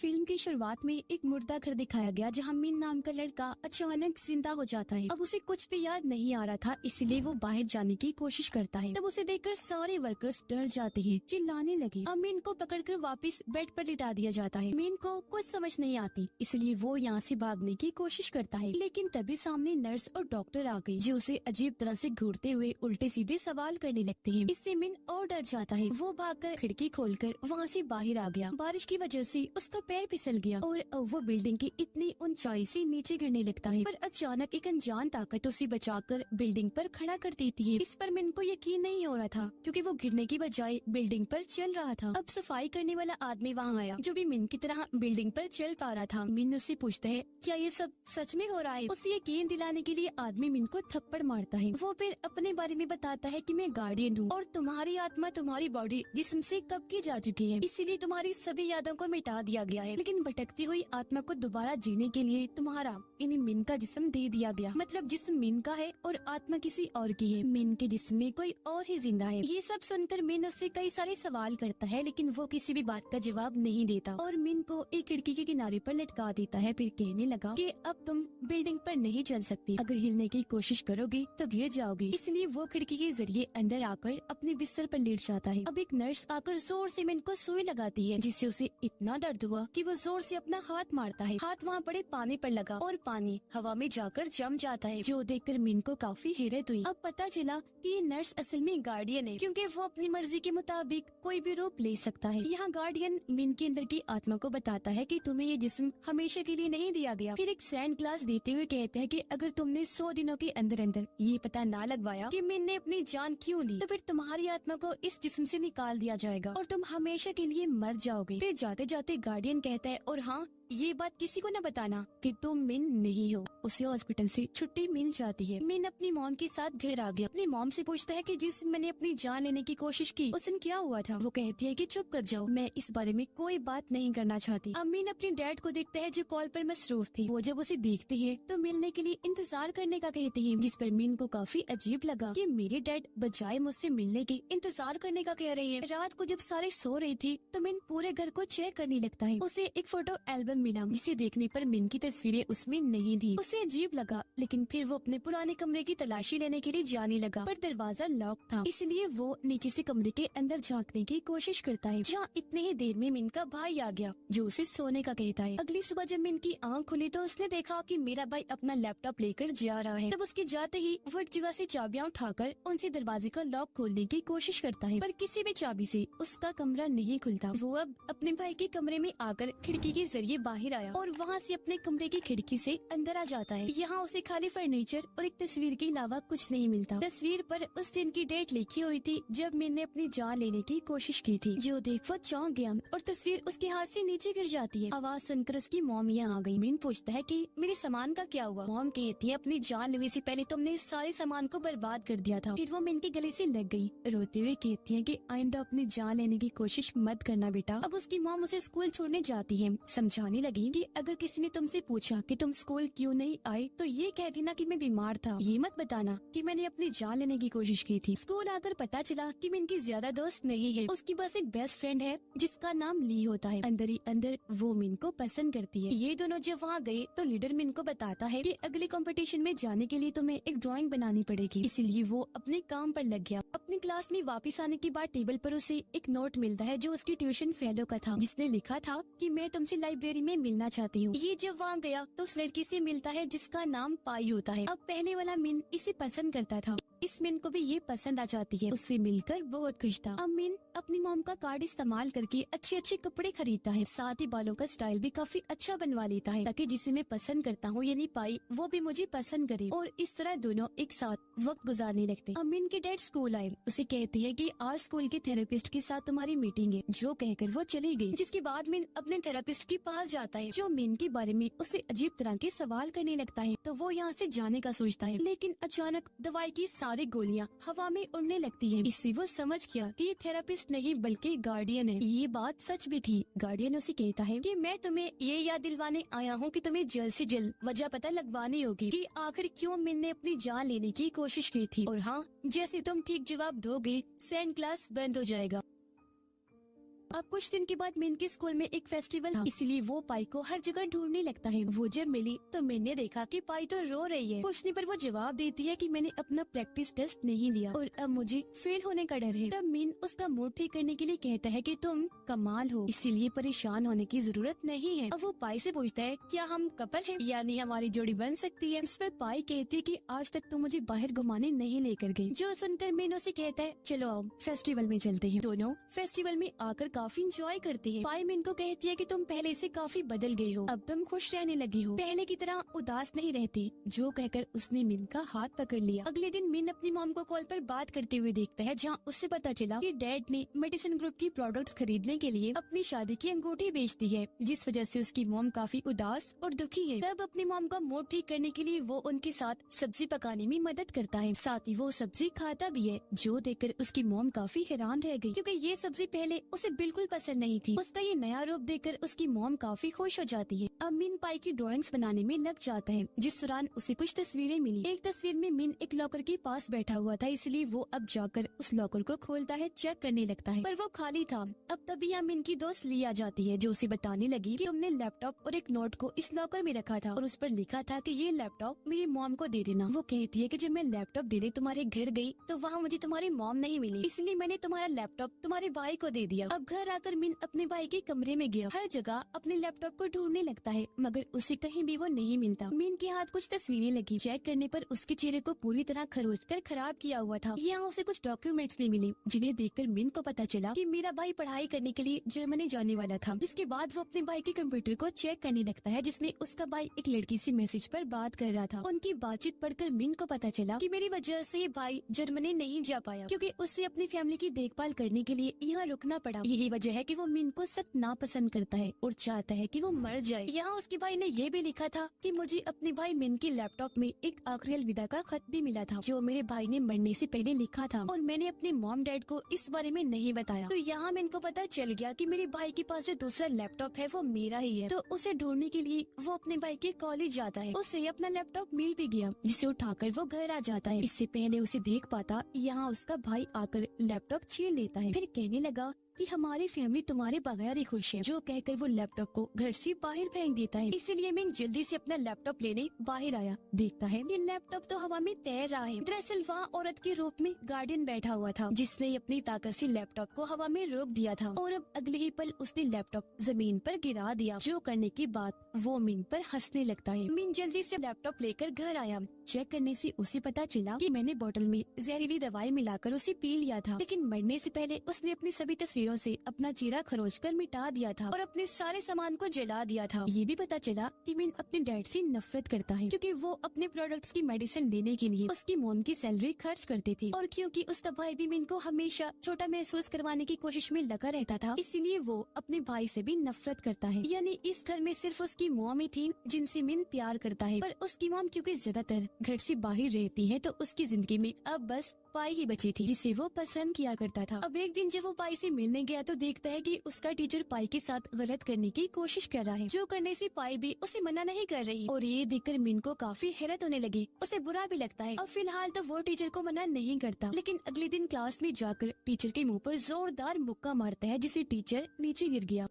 Film की शुरुआत में एक मुर्दा घर दिखाया गया जहां मिन नाम का लड़का अचानक जिंदा हो जाता है। अब उसे कुछ भी याद नहीं आ रहा था, इसलिए वो बाहर जाने की कोशिश करता है। तब उसे देखकर सारे वर्कर्स डर जाते हैं, चिल्लाने लगे। अब मिन को पकड़कर वापस बेड पर लिटा दिया जाता है। मिन को कुछ समझ नहीं आती, इसलिए वो यहाँ से भागने की कोशिश करता है, लेकिन तभी सामने नर्स और डॉक्टर आ गए जो उसे अजीब तरह से घूरते हुए उल्टे सीधे सवाल करने लगते हैं। इससे मिन और डर जाता है। वो भागकर खिड़की खोलकर वहाँ से बाहर आ गया। बारिश की वजह से उसका पैर फिसल गया और वो बिल्डिंग की इतनी ऊंचाई से नीचे गिरने लगता है। पर अचानक एक अनजान ताकत उसे बचाकर बिल्डिंग पर खड़ा कर देती है। इस पर मिन को यकीन नहीं हो रहा था, क्योंकि वो गिरने की बजाय बिल्डिंग पर चल रहा था। अब सफाई करने वाला आदमी वहाँ आया, जो भी मिन की तरह बिल्डिंग पर चल पा रहा था। मिन उससे पूछता है, क्या ये सब सच में हो रहा है? उसे यकीन दिलाने के लिए आदमी मिन को थप्पड़ मारता है। वो फिर अपने बारे में बताता है कि मैं गार्डियन हूँ और तुम्हारी आत्मा तुम्हारी बॉडी जिस्म से कब की जा चुकी है, इसीलिए तुम्हारी सभी यादों को मिटा दिया गया है। लेकिन भटकती हुई आत्मा को दोबारा जीने के लिए तुम्हारा यानी मिन का जिस्म दे दिया गया। मतलब जिस्म मिन का है और आत्मा किसी और की है। मिन के जिस्म में कोई और ही जिंदा है। ये सब सुनकर मिन उससे कई सारे सवाल करता है, लेकिन वो किसी भी बात का जवाब नहीं देता और मिन को एक खिड़की के किनारे पर लटका देता है। फिर कहने लगा कि अब तुम बिल्डिंग पर नहीं चल सकती, अगर हिलने की कोशिश करोगी तो गिर जाओगी। इसलिए वो खिड़की के जरिए अंदर आकर अपने बिस्तर पर लेट जाता है। अब एक नर्स आकर जोर से मिन को सुई लगाती है, जिससे उसे इतना दर्द हुआ कि वो जोर से अपना हाथ मारता है। हाथ वहाँ पड़े पानी पर लगा और पानी हवा में जाकर जम जाता है, जो देखकर मिन को काफी हैरत हुई। अब पता चला कि ये नर्स असल में गार्डियन है, क्योंकि वो अपनी मर्जी के मुताबिक कोई भी रूप ले सकता है। यहाँ गार्डियन मिन के अंदर की आत्मा को बताता है कि तुम्हें ये जिस्म हमेशा के लिए नहीं दिया गया। फिर एक सैंड क्लास देते हुए कहते हैं कि अगर तुमने 100 दिनों के अंदर अंदर ये पता ना लगवाया कि मिन ने अपनी जान क्यों ली, तो फिर तुम्हारी आत्मा को इस जिस्म से निकाल दिया जाएगा और तुम हमेशा के लिए मर जाओगे। फिर जाते जाते गार्डियन कहता है, और हाँ, ये बात किसी को न बताना कि तुम मिन नहीं हो। उसे हॉस्पिटल से छुट्टी मिल जाती है। मिन अपनी मॉम के साथ घर आ गया। अपनी मॉम से पूछता है कि जिस मैंने अपनी जान लेने की कोशिश की उस दिन क्या हुआ था। वो कहती है कि चुप कर जाओ, मैं इस बारे में कोई बात नहीं करना चाहती। अब मिन अपने डैड को देखता है जो कॉल पर मसरूफ थे। वो जब उसे देखते हैं तो मिलने के लिए इंतजार करने का कहते हैं, जिस पर मिन को काफी अजीब लगा कि मेरे डैड बजाय मुझसे मिलने के इंतजार करने का कह रहे हैं। रात को जब सारे सो रहे थे तो मिन पूरे घर को चेक करने लगता है। उसे एक फोटो एल्बम मिला, जिसे देखने पर मिन की तस्वीरें उसमें नहीं थी। उसे अजीब लगा, लेकिन फिर वो अपने पुराने कमरे की तलाशी लेने के लिए जाने लगा, पर दरवाजा लॉक था। इसलिए वो नीचे से कमरे के अंदर झांकने की कोशिश करता है, जहाँ इतने ही देर में मिन का भाई आ गया, जो उसे सोने का कहता है। अगली सुबह जब मिन की आंख खुली तो उसने देखा कि मेरा भाई अपना लैपटॉप लेकर जा रहा है। तब उसके जाते ही वो एक जगह से चाबियां उठाकर उनसे दरवाजे का लॉक खोलने की कोशिश करता है, पर किसी भी चाबी से उसका कमरा नहीं खुलता। वो अब अपने भाई के कमरे में आकर खिड़की के जरिए बाहर आया और वहाँ से अपने कमरे की खिड़की से अंदर आ जाता है। यहाँ उसे खाली फर्नीचर और एक तस्वीर के अलावा कुछ नहीं मिलता। तस्वीर पर उस दिन की डेट लिखी हुई थी जब मिन ने अपनी जान लेने की कोशिश की थी, जो देख वो चौंक गया और तस्वीर उसके हाथ से नीचे गिर जाती है। आवाज सुनकर उसकी मॉम यहाँ आ गई। मिन पूछता है कि मेरे सामान का क्या हुआ। मॉम कहती है, अपनी जान लेने से पहले तुमने सारे सामान को बर्बाद कर दिया था। फिर वो मिन के गले से लग गई। रोते हुए कहती है कि आइंदा अपनी जान लेने की कोशिश मत करना बेटा। अब उसकी मॉम उसे स्कूल छोड़ने जाती है। समझाने लगी कि अगर किसी ने तुमसे पूछा कि तुम स्कूल क्यों नहीं आए तो ये कह देना कि मैं बीमार था, ये मत बताना कि मैंने अपनी जान लेने की कोशिश की थी। स्कूल आकर पता चला कि मिन की ज्यादा दोस्त नहीं है, उसकी बस एक बेस्ट फ्रेंड है जिसका नाम ली होता है। अंदर ही अंदर वो मिन को पसंद करती है। ये दोनों जब वहाँ गए तो लीडर मिन को बताता है कि अगले कंपटीशन में जाने के लिए तुम्हें एक ड्राइंग बनानी पड़ेगी, इसीलिए वो अपने काम पर लग गया। अपनी क्लास में वापस आने के बाद टेबल पर उसे एक नोट मिलता है जो उसकी ट्यूशन फेलो का था, जिसने लिखा था कि मैं तुमसे लाइब्रेरी में मिलना चाहती हूँ। ये जब वहाँ गया तो उस लड़की से मिलता है जिसका नाम पाई होता है। अब पहले वाला मिन इसे पसंद करता था, इस मिन को भी ये पसंद आ जाती है। उससे मिलकर बहुत खुश था। अब मिन अपनी मॉम का कार्ड इस्तेमाल करके अच्छे अच्छे कपड़े खरीदता है, साथ ही बालों का स्टाइल भी काफी अच्छा बनवा लेता है, ताकि जिसे मैं पसंद करता हूँ यानी पाई, वो भी मुझे पसंद करे। और इस तरह दोनों एक साथ वक्त गुजारने लगते। अब मिन के डैड स्कूल आए। उसे कहती है कि आज स्कूल के थेरेपिस्ट के साथ तुम्हारी मीटिंग है, जो कहकर वो चली गई। जिसके बाद मिन अपने थेरेपिस्ट के पास जाता है, जो मिन के बारे में उसे अजीब तरह के सवाल करने लगता है। तो वो यहाँ से जाने का सोचता है, लेकिन अचानक दवाई की सारी गोलियां हवा में उड़ने लगती हैं। इससे वो समझ गया कि ये थेरेपिस्ट नहीं बल्कि गार्डियन है। ये बात सच भी थी। गार्डियन उसे कहता है कि मैं तुम्हें ये याद दिलवाने आया हूँ कि तुम्हें जल्द से जल्द वजह पता लगवानी होगी कि आखिर क्यों मिन ने अपनी जान लेने की कोशिश की थी। और हाँ, जैसे तुम ठीक जवाब दोगे सैंड क्लास बंद हो जाएगा। अब कुछ दिन के बाद मिन के स्कूल में एक फेस्टिवल था, इसलिए वो पाई को हर जगह ढूंढने लगता है। वो जब मिली तो मिन ने देखा कि पाई तो रो रही है। पूछने पर वो जवाब देती है कि मैंने अपना प्रैक्टिस टेस्ट नहीं दिया और अब मुझे फेल होने का डर है। तब मिन उसका मूड ठीक करने के लिए कहता है कि तुम कमाल हो, इसीलिए परेशान होने की जरूरत नहीं है। अब वो पाई से पूछता है क्या हम कपल हैं, यानी हमारी जोड़ी बन सकती है। इस पर पाई कहती है कि आज तक तो मुझे बाहर घुमाने नहीं लेकर गई। जो सुनकर मिन उसे कहता है चलो आओ फेस्टिवल में चलते हैं। दोनों फेस्टिवल में आकर काफी इंजॉय करते हैं। पाई मिन को कहती है कि तुम पहले से काफी बदल गई हो, अब तुम खुश रहने लगी हो, पहले की तरह उदास नहीं रहती। जो कहकर उसने मिन का हाथ पकड़ लिया। अगले दिन मिन अपनी मॉम को कॉल पर बात करते हुए देखता है, जहाँ उससे पता चला कि डैड ने मेडिसिन ग्रुप की प्रोडक्ट्स खरीदने के लिए अपनी शादी की अंगूठी बेच दी है, जिस वजह से उसकी मॉम काफी उदास और दुखी है। तब अपनी मॉम का मूड ठीक करने के लिए वो उनके साथ सब्जी पकाने में मदद करता है, साथ ही वो सब्जी खाता भी है। जो देखकर उसकी मॉम काफी हैरान रह गई, क्योंकि ये सब्जी पहले उसे बिल्कुल पसंद नहीं थी। उसका ये नया रूप देखकर उसकी मॉम काफी खुश हो जाती है। अब मिन पाई की ड्राइंग्स बनाने में लग जाता है, जिस दौरान उसे कुछ तस्वीरें मिली। एक तस्वीर में मिन एक लॉकर के पास बैठा हुआ था, इसलिए वो अब जाकर उस लॉकर को खोलता है, चेक करने लगता है, पर वो खाली था। अब तभी यहाँ मिन की दोस्त ली आ जाती है, जो उसे बताने लगी कि हमने लैपटॉप और एक नोट को इस लॉकर में रखा था और उस पर लिखा था कि ये लैपटॉप मेरी मॉम को दे देना। वो कहती है कि जब मैं लैपटॉप देने तुम्हारे घर गई तो वहाँ मुझे तुम्हारी मॉम नहीं मिली, इसलिए मैंने तुम्हारा लैपटॉप तुम्हारे भाई को दे दिया। अब घर आकर मिन अपने भाई के कमरे में गया, हर जगह अपने लैपटॉप को ढूंढने लगता है, मगर उसे कहीं भी वो नहीं मिलता। मिन के हाथ कुछ तस्वीरें लगी, चेक करने पर उसके चेहरे को पूरी तरह खरोच कर खराब किया हुआ था। यहाँ उसे कुछ डॉक्यूमेंट्स भी मिले, जिन्हें देखकर मिन को पता चला कि मेरा भाई पढ़ाई करने के लिए जर्मनी जाने वाला था। जिसके बाद वो अपने भाई के कंप्यूटर को चेक करने लगता है, जिसमें उसका भाई एक लड़की से मैसेज पर बात कर रहा था। उनकी बातचीत पढ़कर मिन को पता चला कि मेरी वजह से ये भाई जर्मनी नहीं जा पाया, क्योंकि उससे अपनी फैमिली की देखभाल करने के लिए यहाँ रुकना पड़ा। यही वजह है कि वो मिन को सख्त नापसंद करता है और चाहता है कि वो मर जाए। यहाँ उसके भाई ने ये भी लिखा था कि मुझे अपने भाई मिन के लैपटॉप में एक आखिरी अलविदा का खत भी मिला था, जो मेरे भाई ने मरने से पहले लिखा था और मैंने अपने मॉम डैड को इस बारे में नहीं बताया। तो यहाँ मिन को पता चल गया कि मेरे भाई के पास जो दूसरा लैपटॉप है वो मेरा ही है। तो उसे ढूंढने के लिए वो अपने भाई के कॉलेज जाता है। उसे अपना लैपटॉप मिल भी गया, जिसे उठाकर वो घर आ जाता है। इससे पहले उसे देख पाता, यहाँ उसका भाई आकर लैपटॉप छीन लेता है, फिर कहने लगा कि हमारी फैमिली तुम्हारे बगैर ही खुश है। जो कहकर वो लैपटॉप को घर से बाहर फेंक देता है। इसीलिए मैं जल्दी से अपना लैपटॉप लेने बाहर आया, देखता है ये लैपटॉप तो हवा में तैर रहा है। दरअसल वहाँ औरत के रूप में गार्डियन बैठा हुआ था, जिसने अपनी ताकत से लैपटॉप को हवा में रोक दिया था और अब अगले ही पल उसने लैपटॉप जमीन पर गिरा दिया। जो करने के बाद वो मिन पर हंसने लगता है। मिन जल्दी से लैपटॉप लेकर घर आया। चेक करने से उसे पता चला कि मैंने बोतल में जहरीली दवाई मिलाकर उसे पी लिया था, लेकिन मरने से पहले उसने अपनी सभी तस्वीरों से अपना चेहरा खरोचकर मिटा दिया था और अपने सारे सामान को जला दिया था। ये भी पता चला कि मिन अपने डैड से नफरत करता है, क्योंकि वो अपने प्रोडक्ट्स की मेडिसिन लेने के लिए उसकी मॉम की सैलरी खर्च करते थे, और क्योंकि उसका भाई भी मिन को हमेशा छोटा महसूस करवाने की कोशिश में लगा रहता था, इसीलिए वो अपने भाई से भी नफरत करता है। यानी इस घर में सिर्फ उसकी मॉम ही थी जिनसे मिन प्यार करता है, पर उसकी मॉम क्योंकि ज्यादातर घर से बाहर रहती है, तो उसकी जिंदगी में अब बस पाई ही बची थी, जिसे वो पसंद किया करता था। अब एक दिन जब वो पाई से मिलने गया तो देखता है कि उसका टीचर पाई के साथ गलत करने की कोशिश कर रहा है, जो करने से पाई भी उसे मना नहीं कर रही। और ये देखकर मिन को काफी हैरत होने लगी, उसे बुरा भी लगता है। अब फिलहाल तो वो टीचर को मना नहीं करता, लेकिन अगले दिन क्लास में जाकर टीचर के मुँह पर जोरदार मुक्का मारता है, जिससे टीचर नीचे गिर गया।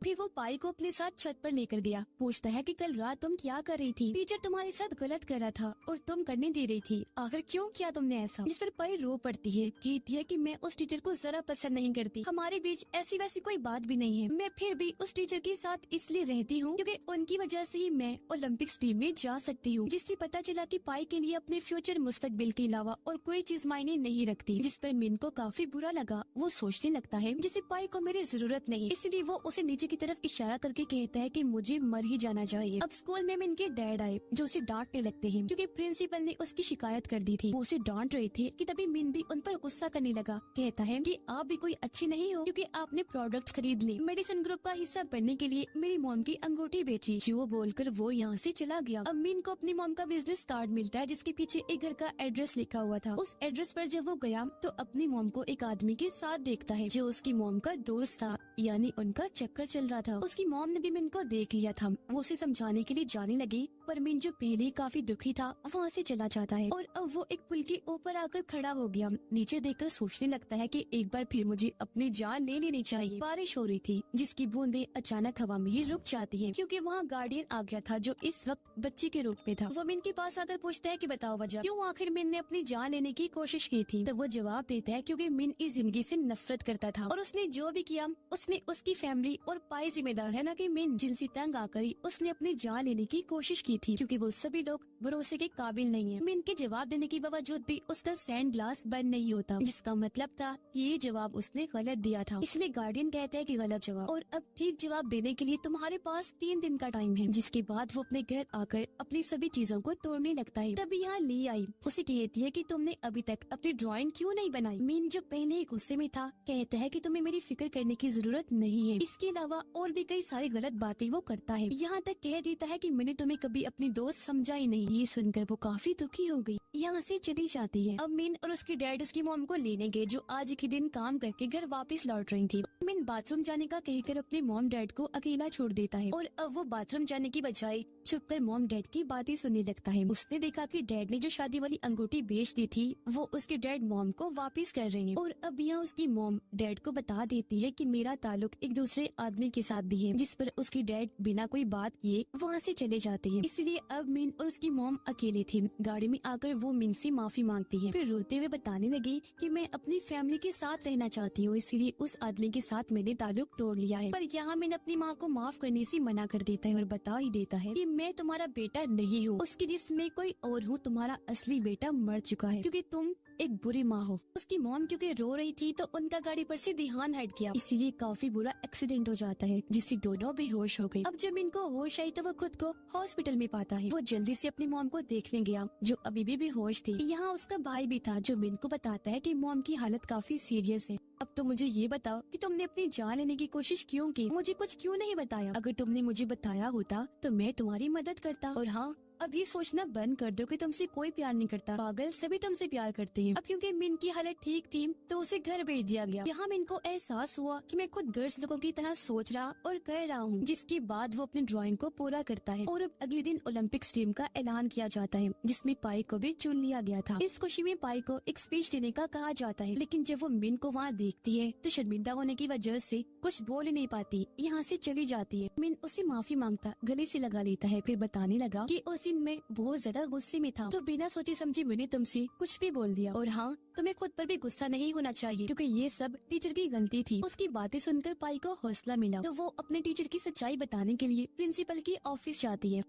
फिर वो पाई को अपने साथ छत पर लेकर गया। पूछता है कि कल रात तुम क्या कर रही थी? टीचर तुम्हारे साथ गलत कर रहा था और तुम करने दे रही थी, आखिर क्यों किया तुमने ऐसा? जिस पर पाई रो पड़ती है, कहती है कि मैं उस टीचर को जरा पसंद नहीं करती, हमारे बीच ऐसी वैसी कोई बात भी नहीं है। मैं फिर भी उस टीचर के साथ इसलिए रहती हूँ क्योंकि उनकी वजह से ही मैं ओलंपिक्स टीम में जा सकती हूँ। जिससे पता चला कि पाई के लिए अपने फ्यूचर मुस्तकबिल के अलावा और कोई चीज मायने नहीं रखती, जिस पर मिन को काफी बुरा लगा। वो सोचने लगता है जिसे पाई को मेरी जरूरत नहीं, इसलिए वो उसे नीचे की तरफ इशारा करके कहता है कि मुझे मर ही जाना चाहिए। अब स्कूल में मिन के डैड आए, जो उसे डांटने लगते हैं क्योंकि प्रिंसिपल ने उसकी शिकायत कर दी थी। वो उसे डांट रहे थे कि तभी मिन भी उन पर गुस्सा करने लगा। कहता है कि आप भी कोई अच्छे नहीं हो, क्योंकि आपने प्रोडक्ट्स खरीद ली, मेडिसिन ग्रुप का हिस्सा बनने के लिए मेरी मॉम की अंगूठी बेची। जो बोलकर वो यहाँ से चला गया। अब मिन को अपनी मॉम का बिजनेस कार्ड मिलता है, जिसके पीछे एक घर का एड्रेस लिखा हुआ था। उस एड्रेस पर जब वो गया तो अपनी मॉम को एक आदमी के साथ देखता है, जो उसकी मॉम का दोस्त था, यानी उनका चक्कर चल रहा था। उसकी मॉम ने भी मिन को देख लिया था। वो उसे समझाने के लिए जाने लगी पर मिन जो पहले काफी दुखी था वहाँ से चला जाता है और अब वो एक पुल के ऊपर आकर खड़ा हो गया। नीचे देखकर सोचने लगता है कि एक बार फिर मुझे अपनी जान ले लेनी चाहिए। बारिश हो रही थी जिसकी बूंदें अचानक हवा में ही रुक जाती है क्योंकि वहाँ गार्डियन आ गया था जो इस वक्त बच्चे के रूप में था। वो मिन के पास आकर पूछता है कि बताओ वजह क्यों आखिर मिन ने अपनी जान लेने की कोशिश की थी। तो वो जवाब देता है क्योंकि मिन इस जिंदगी से नफरत करता था और उसने जो भी किया उसमें उसकी फैमिली और पाई जिम्मेदार है, न कि मिन, जिनसे तंग आकर ही उसने अपनी जान लेने की कोशिश की थी क्योंकि वो सभी लोग भरोसे के काबिल नहीं है। मिन के जवाब देने के बावजूद भी उसका सैंड ग्लास बंद नहीं होता, जिसका मतलब था ये जवाब उसने गलत दिया था। इसलिए गार्डियन कहता है कि गलत जवाब और अब ठीक जवाब देने के लिए तुम्हारे पास 3 दिन का टाइम है। जिसके बाद वो अपने घर आकर अपनी सभी चीजों को तोड़ने लगता है। तभी यहाँ ली आई उसे कहती है कि तुमने अभी तक अपनी ड्राइंग क्यों नहीं बनाई। मिन जो पहले ही गुस्से में था कहता है कि तुम्हें मेरी फिक्र करने की जरूरत नहीं है। इसके अलावा और भी कई सारी गलत बातें वो करता है। यहाँ तक कह देता है कि मैंने तुम्हें कभी अपनी दोस्त समझा ही नहीं। ये सुनकर वो काफी दुखी हो गई, यहाँ से चली जाती है। अब मिन और उसकी डैड उसकी मॉम को लेने गए जो आज के दिन काम करके घर वापस लौट रही थी। मिन बाथरूम जाने का कहकर अपने मॉम डैड को अकेला छोड़ देता है और अब वो बाथरूम जाने की बजाय छुपकर मॉम डैड की बातें सुनने लगता है। उसने देखा कि डैड ने जो शादी वाली अंगूठी बेच दी थी वो उसके डैड मॉम को वापस कर रहे हैं और अब यहाँ उसकी मॉम डैड को बता देती है कि मेरा ताल्लुक एक दूसरे आदमी के साथ भी है, जिस पर उसकी डैड बिना कोई बात किए वहाँ से चले जाते हैं। इसलिए अब मिन और उसकी मॉम अकेले थे। गाड़ी में आकर वो मिन से माफी मांगती है, फिर रोते हुए बताने लगी कि मैं अपनी फैमिली के साथ रहना चाहती हूँ, इसलिए उस आदमी के साथ मैंने ताल्लुक तोड़ लिया है। पर यहाँ मिन अपनी माँ को माफ करने से मना कर देता है और बता ही देता है कि मैं तुम्हारा बेटा नहीं हूँ, उसकी जिसमें कोई और हूँ। तुम्हारा असली बेटा मर चुका है क्योंकि तुम एक बुरी माँ हो। उसकी मॉम क्योंकि रो रही थी तो उनका गाड़ी पर से ध्यान हट गया, इसीलिए काफी बुरा एक्सीडेंट हो जाता है जिससे दोनों बेहोश हो गए। अब जब इनको होश आई तो वो खुद को हॉस्पिटल में पाता है। वो जल्दी से अपनी मॉम को देखने गया जो अभी भी बेहोश थी। यहाँ उसका भाई भी था जो मिन को बताता है कि मॉम की हालत काफी सीरियस है। अब तो मुझे ये बताओ कि तुमने अपनी जान लेने की कोशिश क्यों की, मुझे कुछ क्यों नहीं बताया। अगर तुमने मुझे बताया होता तो मैं तुम्हारी मदद करता। और हाँ, अब ये सोचना बंद कर दो कि तुमसे कोई प्यार नहीं करता, पागल सभी तुमसे प्यार करते हैं। अब क्योंकि मिन की हालत ठीक थी तो उसे घर भेज दिया गया। यहाँ मिन को एहसास हुआ कि मैं खुद गर्ल्स लोगों की तरह सोच रहा और कर रहा हूँ, जिसके बाद वो अपनी ड्राइंग को पूरा करता है। और अब अगले दिन ओलंपिक्स टीम का ऐलान किया जाता है जिसमें पाई को भी चुन लिया गया था। इस खुशी में पाई को एक स्पीच देने का कहा जाता है, लेकिन जब वो मिन को वहाँ देखती है तो शर्मिंदा होने की वजह से कुछ बोल ही नहीं पाती, यहाँ से चली जाती है। मिन उसे माफी मांगता गले से लगा लेता है, फिर बताने लगा कि उस दिन मैं बहुत ज्यादा गुस्से में था तो बिना सोचे समझे मैंने तुमसे कुछ भी बोल दिया। और हाँ, तुम्हें खुद पर भी गुस्सा नहीं होना चाहिए क्योंकि ये सब टीचर की गलती थी। उसकी बातें सुनकर पाई को हौसला मिला तो वो अपने टीचर की सच्चाई बताने के लिए प्रिंसिपल की ऑफिस जाती है।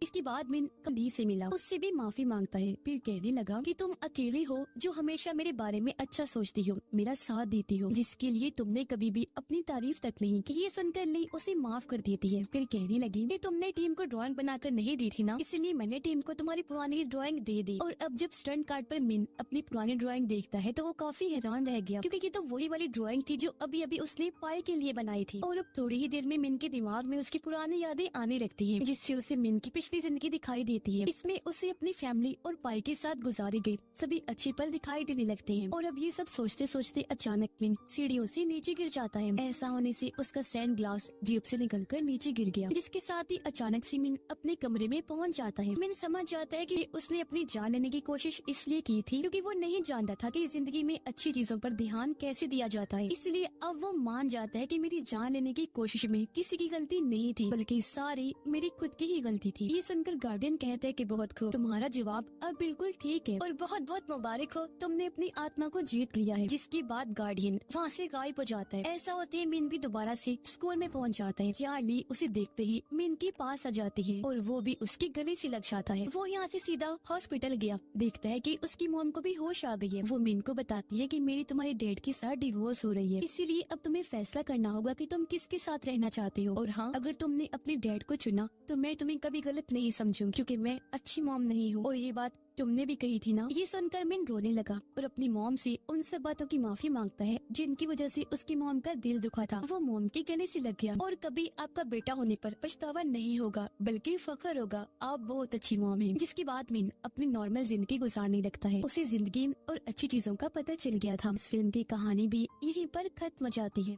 इसके बाद मिन ली से मिला, उससे भी माफी मांगता है, फिर कहने लगा कि तुम अकेले हो जो हमेशा मेरे बारे में अच्छा सोचती हो, मेरा साथ देती हो, जिसके लिए तुमने कभी भी अपनी तारीफ तक नहीं की। ये सुनकर ली उसे माफ कर देती है, फिर कहने लगी कि तुमने टीम को ड्राइंग बनाकर नहीं दी थी ना, इसलिए मैंने टीम को तुम्हारी पुरानी ड्राइंग दे दी। और अब जब स्टंट कार्ड पर मिन अपनी पुरानी ड्राइंग देखता है तो वो काफी हैरान रह गया क्योंकि ये तो वही वाली ड्राइंग थी जो अभी अभी उसने पाई के लिए बनाई थी। और अब थोड़ी ही देर में मिन के दिमाग में उसकी पुरानी यादें आने लगती है, जिससे उसे मिन की पिछली जिंदगी दिखाई देती है। इसमें उसे अपनी फैमिली और पाई के साथ गुजारे गए सभी अच्छे पल दिखाई देने लगते हैं। और अब ये सब सोचते सोचते अचानक मिन सीढ़ियों से नीचे गिर जाता है। ऐसा होने से उसका सैंड ग्लास जेब से निकलकर नीचे गिर गया, जिसके साथ ही अचानक से मिन अपने कमरे में पहुंच जाता है। मिन समझ जाता है कि उसने अपनी जान लेने की कोशिश इसलिए की थी क्योंकि वो नहीं जानता था कि जिंदगी में अच्छी चीजों पर ध्यान कैसे दिया जाता है। इसलिए अब वो मान जाता है कि मेरी जान लेने की कोशिश में किसी की गलती नहीं थी बल्कि सारी मेरी खुद की ही गलती थी। ये सुनकर गार्डियन कहते हैं कि बहुत खूब, तुम्हारा जवाब अब बिल्कुल ठीक है और बहुत बहुत मुबारक हो, तुमने अपनी आत्मा को जीत लिया है। जिसके बाद गार्डियन वहाँ से गायब हो जाता है। ऐसा होते ही मिन भी दोबारा से स्कूल में पहुँच जाता है। चार्ली उसे देखते ही मिन के पास आ जाती है और वो भी उसके गले से लग जाता है। वो यहाँ से सीधा हॉस्पिटल गया, देखता है कि उसकी मॉम को भी होश आ गई है। वो मिन को बताती है कि मेरी तुम्हारे डैड के साथ डिवोर्स हो रही है, इसीलिए अब तुम्हें फैसला करना होगा कि तुम किसके साथ रहना चाहते हो। और हाँ, अगर तुमने अपने डैड को चुना तो मैं तुम्हें कभी गलत नहीं समझूंगी क्योंकि मैं अच्छी मॉम नहीं हूँ और ये बात तुमने भी कही थी ना। ये सुनकर मिन रोने लगा और अपनी मॉम से उन सब बातों की माफी मांगता है जिनकी वजह से उसकी मॉम का दिल दुखा था। वो मॉम के गले से लग गया और कभी आपका बेटा होने पर पछतावा नहीं होगा बल्कि फख्र होगा, आप बहुत अच्छी मॉम हैं। जिसके बाद मिन अपनी नॉर्मल जिंदगी गुजारने लगता है। उसे जिंदगी और अच्छी चीजों का पता चल गया था। इस फिल्म की कहानी भी यहीं पर खत्म हो जाती है।